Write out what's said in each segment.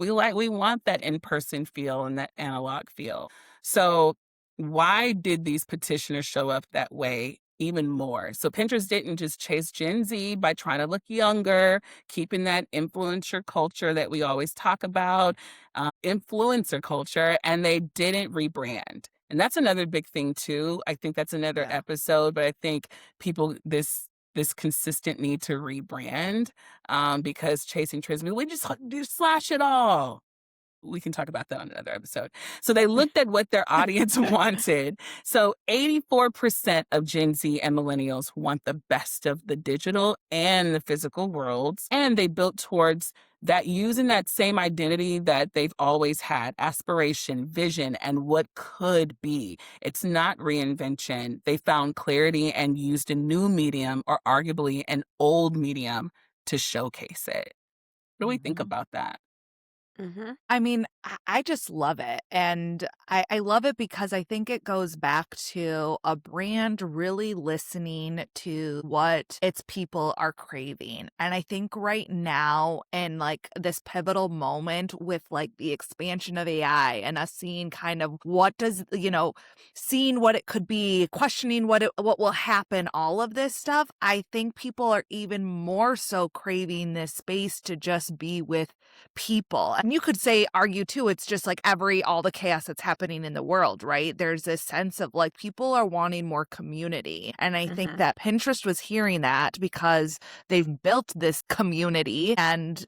We want that in-person feel and that analog feel. So why did these petitioners show up that way even more? So Pinterest didn't just chase Gen Z by trying to look younger, keeping that influencer culture that we always talk about, influencer culture, and they didn't rebrand. And that's another big thing too. I think that's another Yeah. episode, but I think people this consistent need to rebrand, because chasing trends, we just slash it all. We can talk about that on another episode. So they looked at what their audience wanted. So 84% of Gen Z and millennials want the best of the digital and the physical worlds. And they built towards that, using that same identity that they've always had: aspiration, vision, and what could be. It's not reinvention. They found clarity and used a new medium, or arguably an old medium, to showcase it. What do we think Mhm. about that? I mean, I just love it. And I love it because I think it goes back to a brand really listening to what its people are craving. And I think right now, in like this pivotal moment with like the expansion of AI and us seeing kind of what does, seeing what it could be, questioning what will happen, all of this stuff, I think people are even more so craving this space to just be with people. And you could say, argue too, it's just like all the chaos that's happening in the world, right? There's this sense of like people are wanting more community. And I think Mhm. that Pinterest was hearing that because they've built this community and,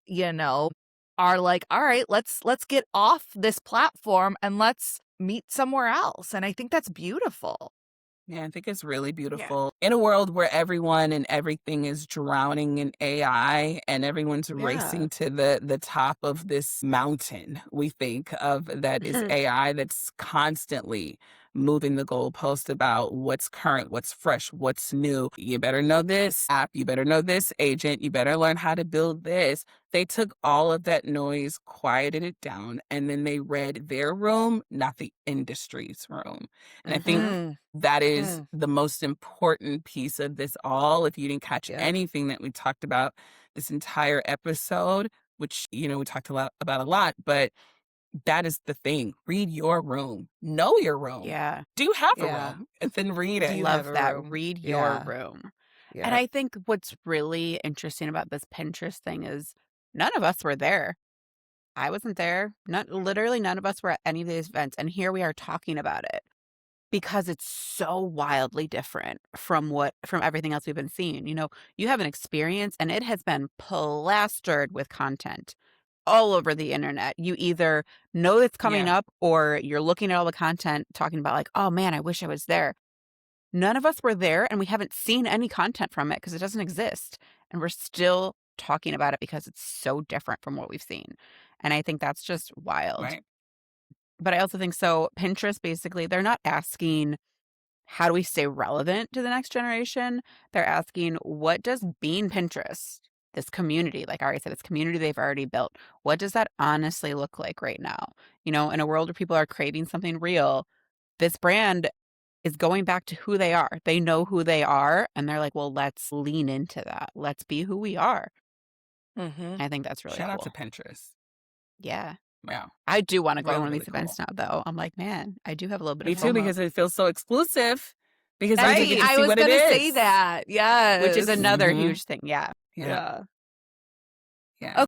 are like, all right, let's get off this platform and let's meet somewhere else. And I think that's beautiful. Yeah, I think it's really Yeah. beautiful. In a world where everyone and everything is drowning in AI and everyone's Yeah. racing to the top of this mountain, we think of that is AI, that's constantly moving the goalpost about what's current, what's fresh, what's new. You better know this app, you better know this agent, you better learn how to build this. They took all of that noise, quieted it down, and then they read their room, not the industry's room. And I think Mhm. Mm, that is mm, the most important piece of this all. If you didn't catch yep. anything that we talked about this entire episode, which, we talked about a lot, but that is the thing. Read your room. Know your room. Yeah. Do you have a Yeah. room? And then read Do it. you have Love a that. room? Read your Yeah. room. And Yep. I think what's really interesting about this Pinterest thing is none of us were there. I wasn't there. Literally none of us were at any of these events. And here we are talking about it because it's so wildly different from everything else we've been seeing. You have an experience and it has been plastered with content all over the internet. You either know it's coming Yeah, up or you're looking at all the content talking about like, oh man, I wish I was there. None of us were there and we haven't seen any content from it because it doesn't exist. And we're still talking about it because it's so different from what we've seen. And I think that's just wild. right. But I also think so Pinterest, basically, they're not asking how do we stay relevant to the next generation? They're asking what does being Pinterest, this community, like I already said, this community they've already built, what does that honestly look like right now? In a world where people are craving something real, this brand is going back to who they are. They know who they are, and they're like, well, let's lean into that. Let's be who we are. Mm-hmm. I think that's really Shout out to cool. Pinterest. Yeah. Yeah, I do want to go to really, one of really these events cool. now, though. I'm like, man, I do have a little bit of Me too, FOMO, because it feels so exclusive. Because then we Right. get to I see was what it gonna say is. that. which is Yes. another Hmm. huge thing. Yeah. Yeah, Yeah. yeah.